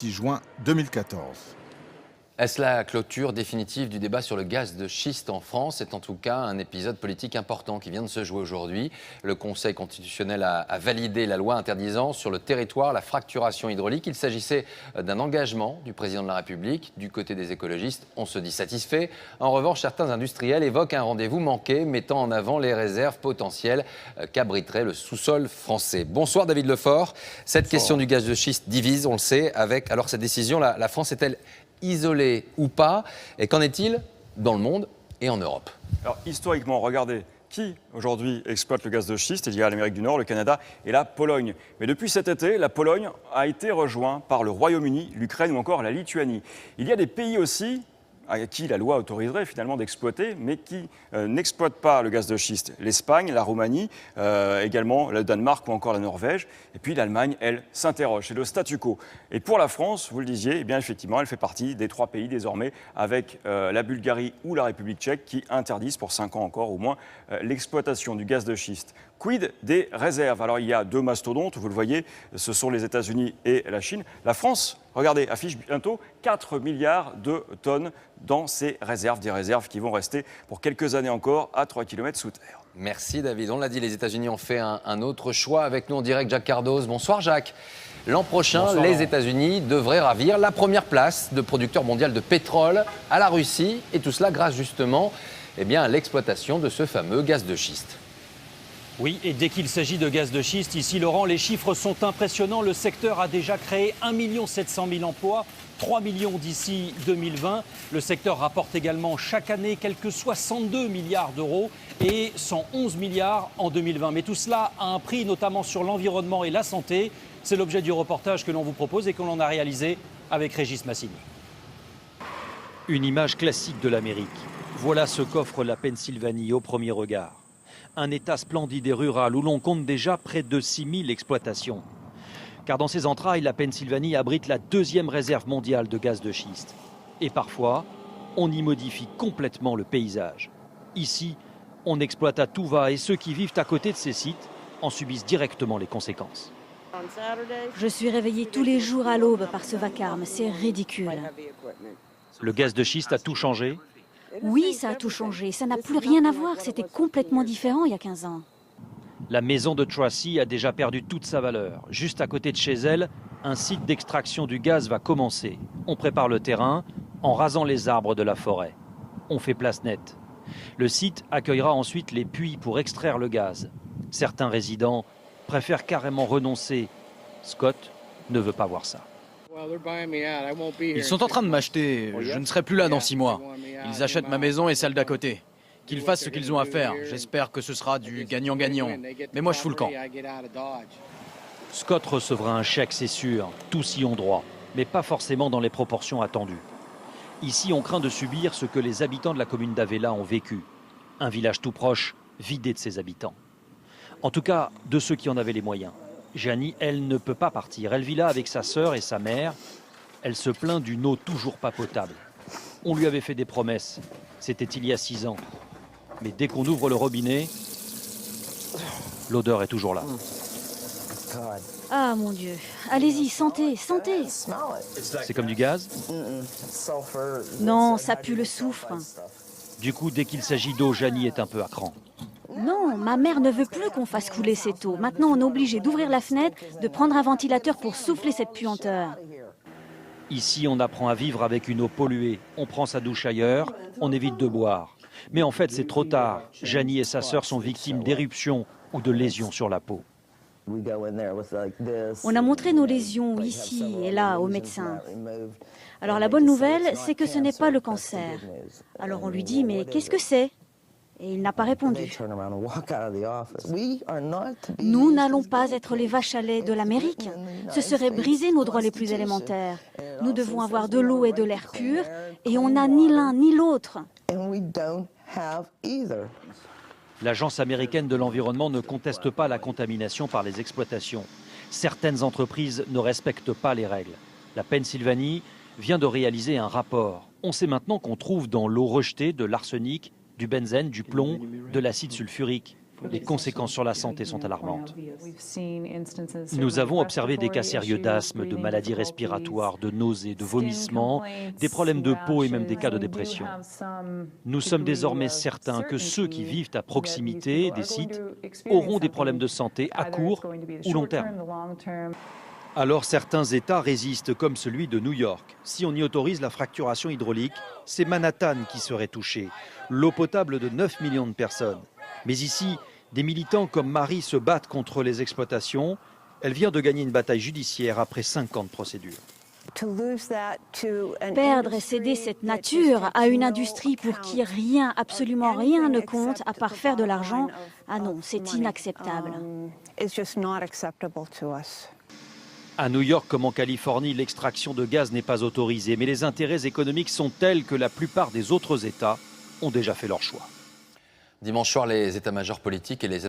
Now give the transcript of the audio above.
6 juin 2014. Est-ce la clôture définitive du débat sur le gaz de schiste en France? C'est en tout cas un épisode politique important qui vient de se jouer aujourd'hui. Le Conseil constitutionnel a validé la loi interdisant sur le territoire la fracturation hydraulique. Il s'agissait d'un engagement du président de la République. Du côté des écologistes, on se dit satisfait. En revanche, certains industriels évoquent un rendez-vous manqué, mettant en avant les réserves potentielles qu'abriterait le sous-sol français. Bonsoir David Lefort. Cette question du gaz de schiste divise, on le sait, avec alors cette décision, la France est-elle isolé ou pas? Et qu'en est-il dans le monde et en Europe? Alors historiquement, regardez, qui aujourd'hui exploite le gaz de schiste? Il y a l'Amérique du Nord, le Canada et la Pologne. Mais depuis cet été, la Pologne a été rejointe par le Royaume-Uni, l'Ukraine ou encore la Lituanie. Il y a des pays aussi à qui la loi autoriserait finalement d'exploiter, mais qui n'exploitent pas le gaz de schiste. L'Espagne, la Roumanie, également le Danemark ou encore la Norvège. Et puis l'Allemagne, elle, s'interroge. C'est le statu quo. Et pour la France, vous le disiez, eh bien effectivement, elle fait partie des 3 pays désormais, avec la Bulgarie ou la République tchèque, qui interdisent pour 5 ans encore au moins l'exploitation du gaz de schiste. Quid des réserves? Alors il y a 2 mastodontes, vous le voyez, ce sont les États-Unis et la Chine. La France, regardez, affiche bientôt 4 milliards de tonnes dans ces réserves, des réserves qui vont rester pour quelques années encore à 3 km sous terre. Merci David. On l'a dit, les États-Unis ont fait un autre choix. Avec nous en direct, Jacques Cardoz. Bonsoir Jacques. L'an prochain, Bonsoir. Les États-Unis devraient ravir la première place de producteur mondial de pétrole à la Russie. Et tout cela grâce justement à l'exploitation de ce fameux gaz de schiste. Oui, et dès qu'il s'agit de gaz de schiste, ici, Laurent, les chiffres sont impressionnants. Le secteur a déjà créé 1 700 000 emplois, 3 millions d'ici 2020. Le secteur rapporte également chaque année quelques 62 milliards d'euros et 111 milliards en 2020. Mais tout cela a un prix, notamment sur l'environnement et la santé. C'est l'objet du reportage que l'on vous propose et que l'on a réalisé avec Régis Massini. Une image classique de l'Amérique. Voilà ce qu'offre la Pennsylvanie au premier regard. Un État splendide et rural où l'on compte déjà près de 6000 exploitations. Car dans ses entrailles, la Pennsylvanie abrite la 2e réserve mondiale de gaz de schiste. Et parfois, on y modifie complètement le paysage. Ici, on exploite à tout va et ceux qui vivent à côté de ces sites en subissent directement les conséquences. Je suis réveillée tous les jours à l'aube par ce vacarme, c'est ridicule. Le gaz de schiste a tout changé. Oui, ça a tout changé, ça n'a plus rien à voir, c'était complètement différent il y a 15 ans. La maison de Tracy a déjà perdu toute sa valeur. Juste à côté de chez elle, un site d'extraction du gaz va commencer. On prépare le terrain en rasant les arbres de la forêt. On fait place nette. Le site accueillera ensuite les puits pour extraire le gaz. Certains résidents préfèrent carrément renoncer. Scott ne veut pas voir ça. Ils sont en train de m'acheter. Je ne serai plus là dans 6 mois. Ils achètent ma maison et celle d'à côté. Qu'ils fassent ce qu'ils ont à faire. J'espère que ce sera du gagnant-gagnant. Mais moi, je fous le camp. Scott recevra un chèque, c'est sûr. Tous y ont droit. Mais pas forcément dans les proportions attendues. Ici, on craint de subir ce que les habitants de la commune d'Avella ont vécu. Un village tout proche, vidé de ses habitants. En tout cas, de ceux qui en avaient les moyens. Janie, elle, ne peut pas partir. Elle vit là avec sa sœur et sa mère. Elle se plaint d'une eau toujours pas potable. On lui avait fait des promesses. C'était il y a 6 ans. Mais dès qu'on ouvre le robinet, l'odeur est toujours là. Ah mon Dieu, allez-y, sentez, sentez. C'est comme du gaz. Non, ça pue le soufre. Du coup, dès qu'il s'agit d'eau, Janie est un peu à cran. Non, ma mère ne veut plus qu'on fasse couler cette eau. Maintenant, on est obligé d'ouvrir la fenêtre, de prendre un ventilateur pour souffler cette puanteur. Ici, on apprend à vivre avec une eau polluée. On prend sa douche ailleurs, on évite de boire. Mais en fait, c'est trop tard. Janie et sa sœur sont victimes d'éruptions ou de lésions sur la peau. On a montré nos lésions ici et là au médecin. Alors la bonne nouvelle, c'est que ce n'est pas le cancer. Alors on lui dit, mais qu'est-ce que c'est? Et il n'a pas répondu. Nous n'allons pas être les vaches à lait de l'Amérique. Ce serait briser nos droits les plus élémentaires. Nous devons avoir de l'eau et de l'air pur, et on n'a ni l'un ni l'autre. L'Agence américaine de l'environnement ne conteste pas la contamination par les exploitations. Certaines entreprises ne respectent pas les règles. La Pennsylvanie vient de réaliser un rapport. On sait maintenant qu'on trouve dans l'eau rejetée de l'arsenic, du benzène, du plomb, de l'acide sulfurique. Les conséquences sur la santé sont alarmantes. Nous avons observé des cas sérieux d'asthme, de maladies respiratoires, de nausées, de vomissements, des problèmes de peau et même des cas de dépression. Nous sommes désormais certains que ceux qui vivent à proximité des sites auront des problèmes de santé à court ou long terme. Alors certains États résistent, comme celui de New York. Si on y autorise la fracturation hydraulique, c'est Manhattan qui serait touché, l'eau potable de 9 millions de personnes. Mais ici, des militants comme Marie se battent contre les exploitations. Elle vient de gagner une bataille judiciaire après 5 ans de procédure. Perdre et céder cette nature à une industrie pour qui rien, absolument rien ne compte à part faire de l'argent, ah non, c'est inacceptable. À New York comme en Californie, l'extraction de gaz n'est pas autorisée, mais les intérêts économiques sont tels que la plupart des autres États ont déjà fait leur choix. Dimanche soir, les états-majors politiques et les